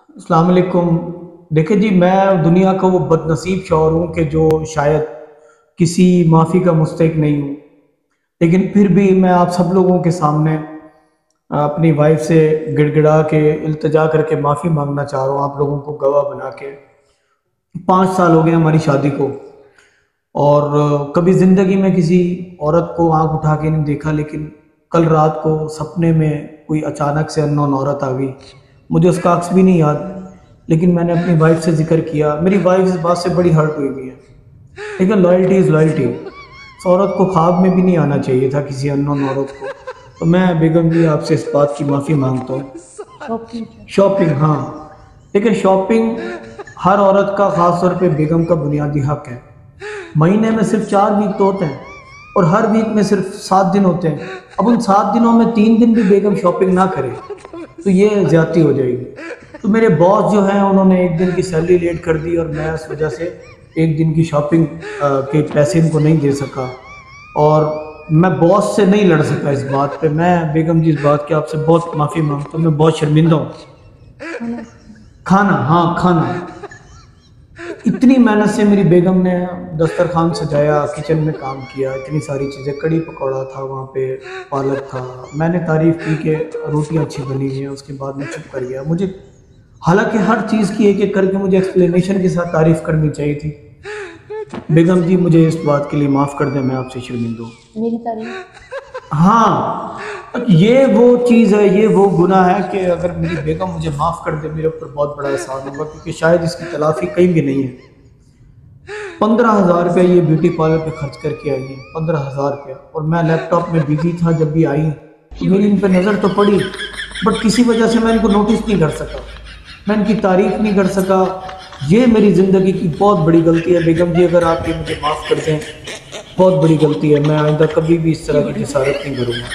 السلام علیکم۔ دیکھیں جی، میں دنیا کا وہ بد نصیب شوہر ہوں کہ جو شاید کسی معافی کا مستحق نہیں ہوں، لیکن پھر بھی میں آپ سب لوگوں کے سامنے اپنی وائف سے گڑ گڑا کے التجا کر کے معافی مانگنا چاہ رہا ہوں، آپ لوگوں کو گواہ بنا کے۔ 5 سال ہو گئے ہماری شادی کو، اور کبھی زندگی میں کسی عورت کو آنکھ اٹھا کے نہیں دیکھا، لیکن کل رات کو سپنے میں کوئی اچانک سے انون عورت آ گئی، مجھے اس کا عکس بھی نہیں یاد، لیکن میں نے اپنی وائف سے ذکر کیا۔ میری وائف اس بات سے بڑی ہرٹ ہوئی ہوئی ہے، لیکن لائلٹی از لائلٹی، اس عورت کو خواب میں بھی نہیں آنا چاہیے تھا، کسی انون عورت کو۔ تو میں بیگم جی آپ سے اس بات کی معافی مانگتا ہوں۔ شاپنگ شاپنگ، ہاں، لیکن شاپنگ ہر عورت کا، خاص طور پہ بیگم کا بنیادی حق ہے۔ مہینے میں صرف 4 ویک تو ہوتے ہیں، اور ہر ویک میں صرف 7 دن ہوتے ہیں۔ اب ان 7 دنوں میں 3 دن بھی بیگم شاپنگ نہ کرے تو یہ زیادتی ہو جائے گی۔ تو میرے باس جو ہیں انہوں نے 1 دن کی سیلری لیٹ کر دی، اور میں اس وجہ سے 1 دن کی شاپنگ کے پیسے ان کو نہیں دے سکا، اور میں باس سے نہیں لڑ سکا اس بات پہ۔ میں بیگم جی اس بات کی آپ سے بہت معافی مانگتا ہوں، میں بہت شرمندہ ہوں۔ کھانا کھانا، ہاں کھانا، اتنی محنت سے میری بیگم نے دسترخوان سجایا، کچن میں کام کیا، اتنی ساری چیزیں، کڑی پکوڑا تھا وہاں پہ، پالک تھا، میں نے تعریف کی کہ روٹیاں اچھی بنی ہوئی ہیں، اس کے بعد میں چپ کر گیا۔ مجھے حالانکہ ہر چیز کی ایک ایک کر کے مجھے ایکسپلینیشن کے ساتھ تعریف کرنی چاہیے تھی۔ بیگم جی مجھے اس بات کے لیے معاف کر دیں، میں آپ سے شرمندہ ہوں۔ میری تعریف ہاں، یہ وہ چیز ہے، یہ وہ گناہ ہے کہ اگر میری بیگم مجھے معاف کر دے، میرے اوپر بہت بڑا احسان ہوگا، کیونکہ شاید اس کی تلافی کہیں بھی نہیں ہے۔ 15,000 روپیہ یہ بیوٹی پارلر پہ خرچ کر کے آئی ہے، 15,000 روپیہ، اور میں لیپ ٹاپ میں بزی تھا جب بھی آئی، تو میری ان پہ نظر تو پڑی، بٹ کسی وجہ سے میں ان کو نوٹس نہیں کر سکا، میں ان کی تعریف نہیں کر سکا۔ یہ میری زندگی کی بہت بڑی غلطی ہے بیگم جی، اگر آپ یہ مجھے معاف کر دیں، بہت بڑی غلطی ہے، میں آئندہ کبھی بھی اس طرح کی جسارت نہیں کروں گا۔